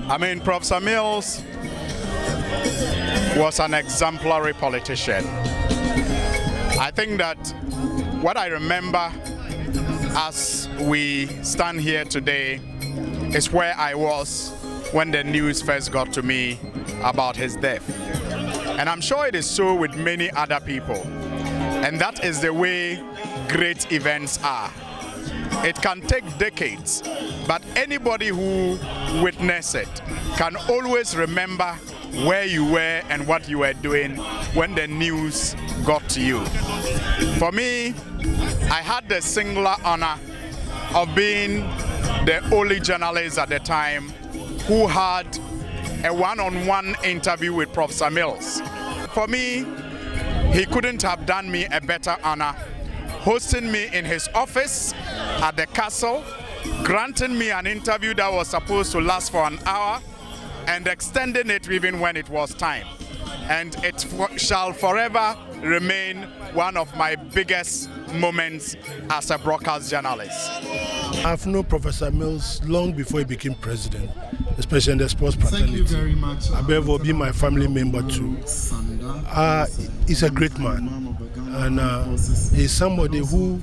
I mean, Prof. Mills was an exemplary politician. I think that what I remember as we stand here today is where I was when the news first got to me about his death. And I'm sure it is so with many other people. And that is the way great events are. It can take decades, but anybody who witnessed it can always remember where you were and what you were doing when the news got to you. For me, I had the singular honor of being the only journalist at the time who had a one-on-one interview with Prof. Mills. For me, he couldn't have done me a better honor hosting me in his office at the castle, granting me an interview that was supposed to last for an hour, and extending it even when it was time. And it shall forever remain one of my biggest moments as a broadcast journalist. I've known Professor Mills long before he became president, especially in the sports fraternity. Thank you very much. Above all, being my family member too. He's a great man, and he's somebody who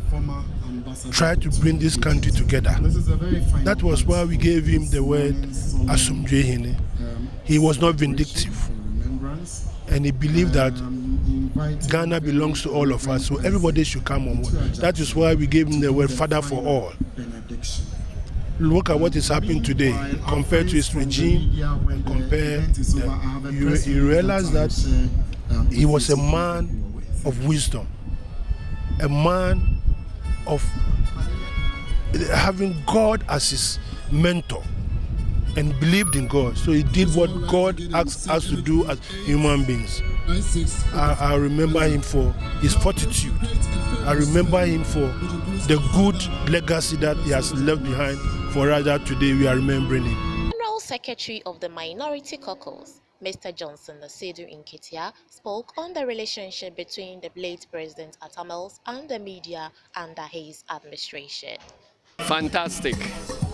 tried to bring this country together. That was why we gave him the word Asumdwehine. He was not vindictive, and he believed that Ghana belongs to all of us, so everybody should come on board. That is why we gave him the word Father for All. Look at what is happening today compared to his regime, and you realize that he was a man of wisdom, a man of having God as his mentor, and believed in God. So he did what God asks us to do as human beings. I remember him for his fortitude. I remember him for the good legacy that he has left behind for us, that today we are remembering him. General Secretary of the Minority Caucus, Mr. Johnson Nasedu Inketia, spoke on the relationship between the late President Atta Mills and the media under his administration. Fantastic,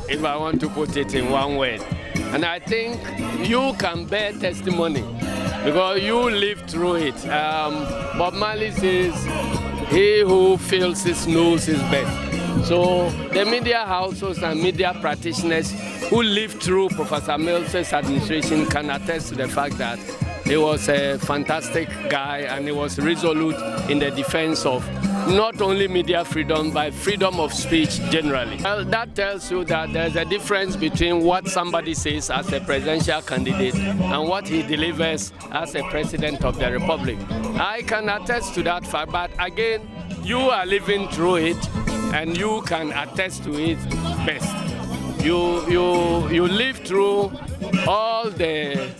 if I want to put it in one word. And I think you can bear testimony because you lived through it. Bob Marley says, he who feels it knows his best. So the media houses and media practitioners who lived through Professor Mills' administration can attest to the fact that he was a fantastic guy and he was resolute in the defense of not only media freedom, but freedom of speech generally. Well, that tells you that there's a difference between what somebody says as a presidential candidate and what he delivers as a president of the republic. I can attest to that fact, but again, you are living through it and you can attest to it best. You live through all the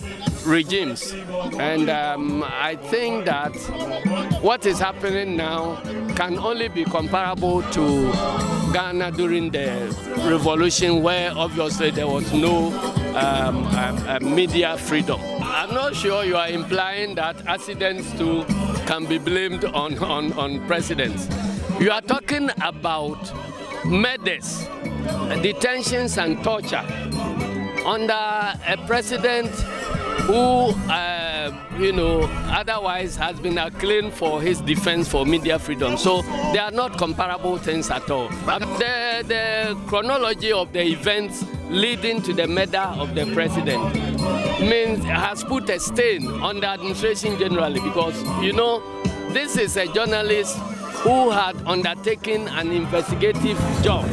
regimes, and I think that what is happening now can only be comparable to Ghana during the revolution, where obviously there was no media freedom. I'm not sure you are implying that accidents too can be blamed on presidents. You are talking about murders, detentions and torture under a president who, otherwise has been acclaimed for his defense for media freedom. So they are not comparable things at all. But the chronology of the events leading to the murder of the president has put a stain on the administration generally, because, this is a journalist who had undertaken an investigative job